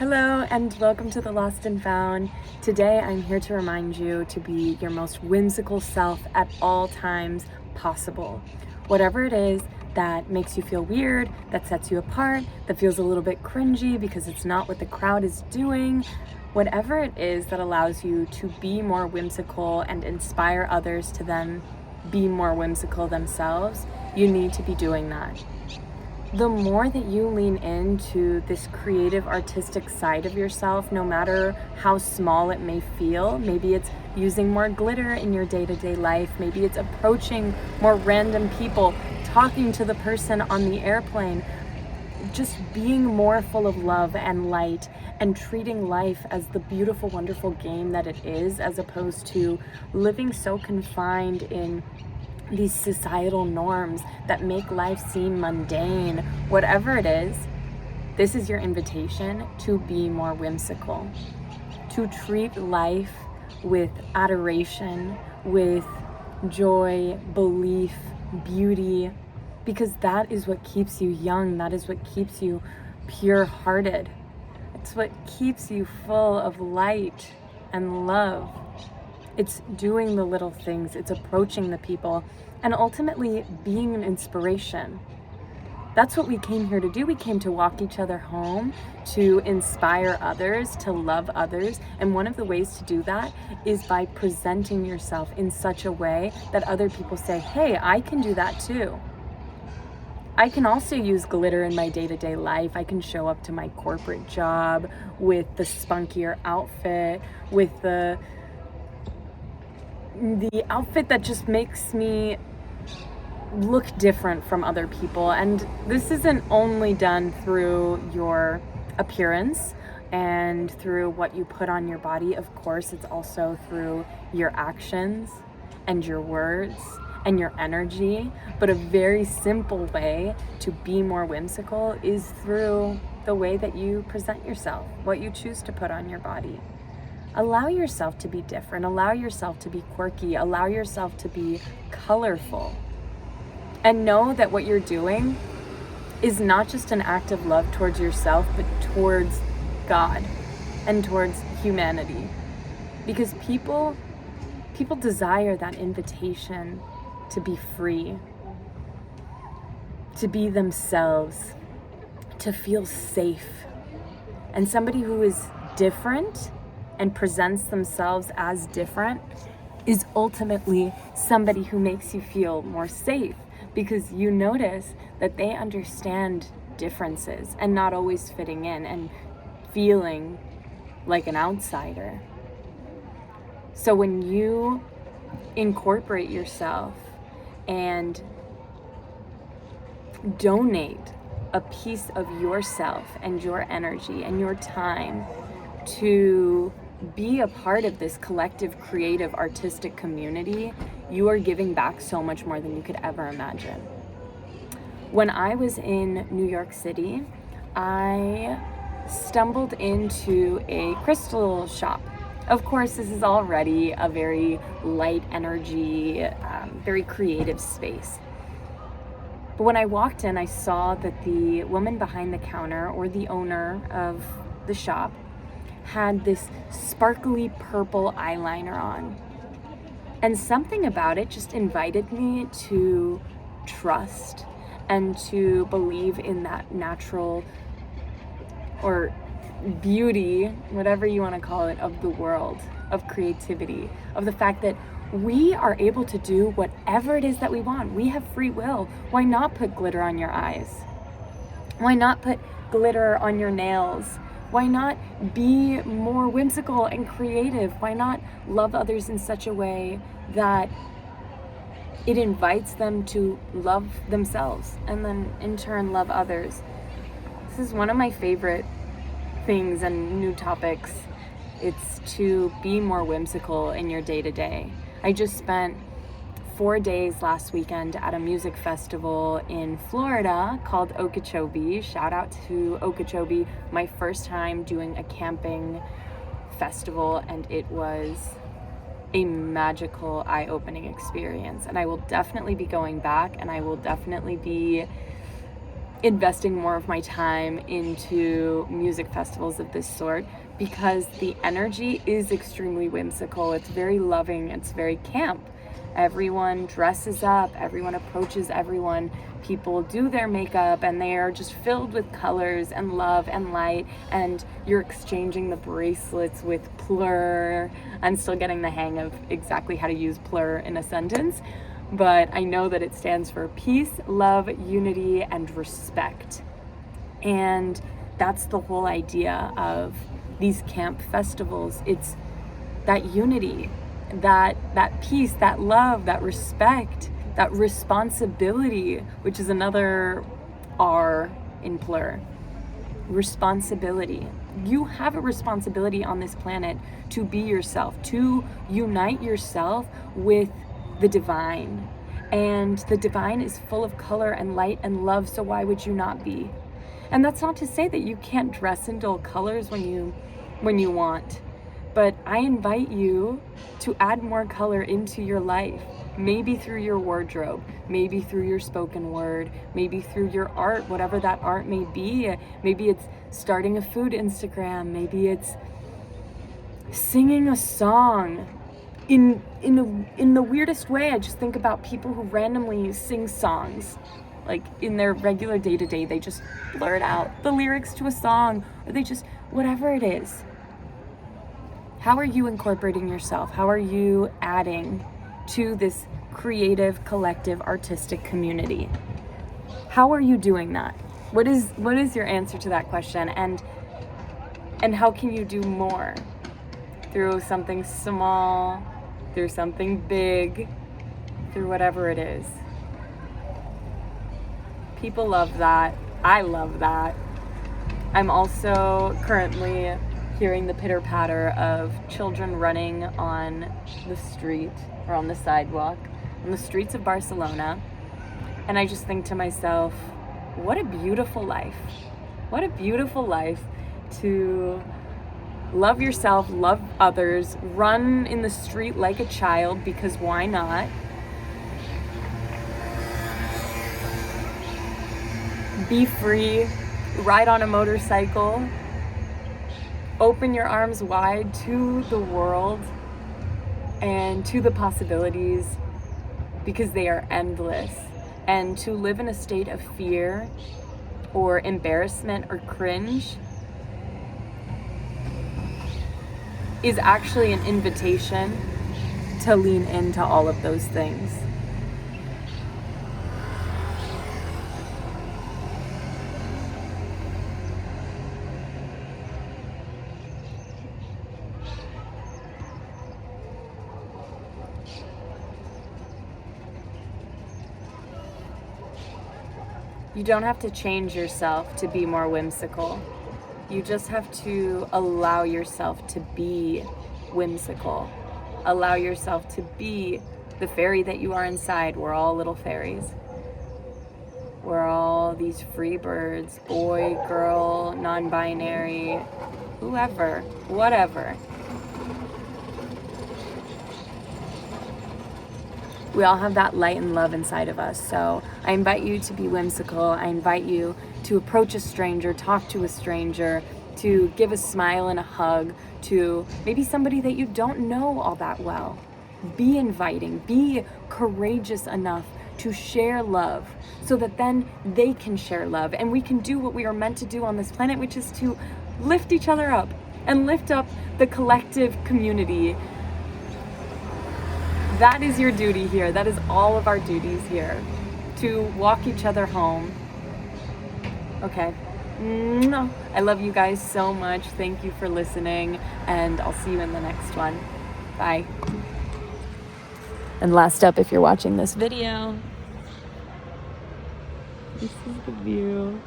Hello and welcome to The Lost and Found. Today I'm here to remind you to be your most whimsical self at all times possible. Whatever it is that makes you feel weird, that sets you apart, that feels a little bit cringy because it's not what the crowd is doing, whatever it is that allows you to be more whimsical and inspire others to then be more whimsical themselves, you need to be doing that. The more that you lean into this creative, artistic side of yourself, no matter how small it may feel, maybe it's using more glitter in your day-to-day life, maybe it's approaching more random people, talking to the person on the airplane, just being more full of love and light and treating life as the beautiful, wonderful game that it is, as opposed to living so confined in these societal norms that make life seem mundane. Whatever it is, this is your invitation to be more whimsical, to treat life with adoration, with joy, belief, beauty, because that is what keeps you young. That is what keeps you pure-hearted. It's what keeps you full of light and love. It's doing the little things, it's approaching the people, and ultimately being an inspiration. That's what we came here to do. We came to walk each other home, to inspire others, to love others. And one of the ways to do that is by presenting yourself in such a way that other people say, hey, I can do that too. I can also use glitter in my day-to-day life. I can show up to my corporate job with the spunkier outfit, with the outfit that just makes me look different from other people. And this isn't only done through your appearance and through what you put on your body. Of course, it's also through your actions and your words and your energy. But a very simple way to be more whimsical is through the way that you present yourself, what you choose to put on your body. Allow yourself to be different, allow yourself to be quirky, allow yourself to be colorful. And know that what you're doing is not just an act of love towards yourself, but towards God and towards humanity. Because people desire that invitation to be free, to be themselves, to feel safe. And somebody who is different and presents themselves as different is ultimately somebody who makes you feel more safe, because you notice that they understand differences and not always fitting in and feeling like an outsider. So when you incorporate yourself and donate a piece of yourself and your energy and your time to be a part of this collective, creative, artistic community, you are giving back so much more than you could ever imagine. When I was in New York City, I stumbled into a crystal shop. Of course, this is already a very light energy, very creative space. But when I walked in, I saw that the woman behind the counter, or the owner of the shop, had this sparkly purple eyeliner on. And something about it just invited me to trust and to believe in that natural or beauty, whatever you want to call it, of the world, of creativity, of the fact that we are able to do whatever it is that we want. We have free will. Why not put glitter on your eyes? Why not put glitter on your nails? Why not be more whimsical and creative? Why not love others in such a way that it invites them to love themselves and then in turn love others? This is one of my favorite things and new topics. It's to be more whimsical in your day-to-day. I just spent 4 days last weekend at a music festival in Florida called Okeechobee. Shout out to Okeechobee, my first time doing a camping festival, and it was a magical, eye-opening experience. And I will definitely be going back, and I will definitely be investing more of my time into music festivals of this sort, because the energy is extremely whimsical. It's very loving, it's very camp. Everyone dresses up, everyone approaches everyone, people do their makeup, and they are just filled with colors and love and light, and you're exchanging the bracelets with plur. I'm still getting the hang of exactly how to use plur in a sentence, but I know that it stands for peace, love, unity, and respect. And that's the whole idea of these camp festivals. It's that unity, that peace, that love, that respect, that responsibility, which is another R in plur. Responsibility. You have a responsibility on this planet to be yourself, to unite yourself with the divine. And the divine is full of color and light and love, so why would you not be? And that's not to say that you can't dress in dull colors when you want. But I invite you to add more color into your life. Maybe through your wardrobe, maybe through your spoken word, maybe through your art, whatever that art may be. Maybe it's starting a food Instagram, maybe it's singing a song. In the weirdest way, I just think about people who randomly sing songs. Like in their regular day-to-day, they just blurt out the lyrics to a song, or they just, whatever it is. How are you incorporating yourself? How are you adding to this creative, collective, artistic community? How are you doing that? What is your answer to that question? And how can you do more? Through something small, through something big, through whatever it is. People love that. I love that. I'm also currently hearing the pitter-patter of children running on the street or on the sidewalk on the streets of Barcelona, and I just think to myself, what a beautiful life. What a beautiful life to love yourself, love others, run in the street like a child, because why not? Be free, ride on a motorcycle, open your arms wide to the world and to the possibilities, because they are endless. And to live in a state of fear or embarrassment or cringe is actually an invitation to lean into all of those things. You don't have to change yourself to be more whimsical. You just have to allow yourself to be whimsical. Allow yourself to be the fairy that you are inside. We're all little fairies. We're all these free birds, boy, girl, non-binary, whoever, whatever. We all have that light and love inside of us. So I invite you to be whimsical. I invite you to approach a stranger, talk to a stranger, to give a smile and a hug to maybe somebody that you don't know all that well. Be inviting, be courageous enough to share love so that then they can share love, and we can do what we are meant to do on this planet, which is to lift each other up and lift up the collective community. That is your duty here. That is all of our duties here, to walk each other home. Okay. I love you guys so much. Thank you for listening, and I'll see you in the next one. Bye. And last up, if you're watching this video, this is the view.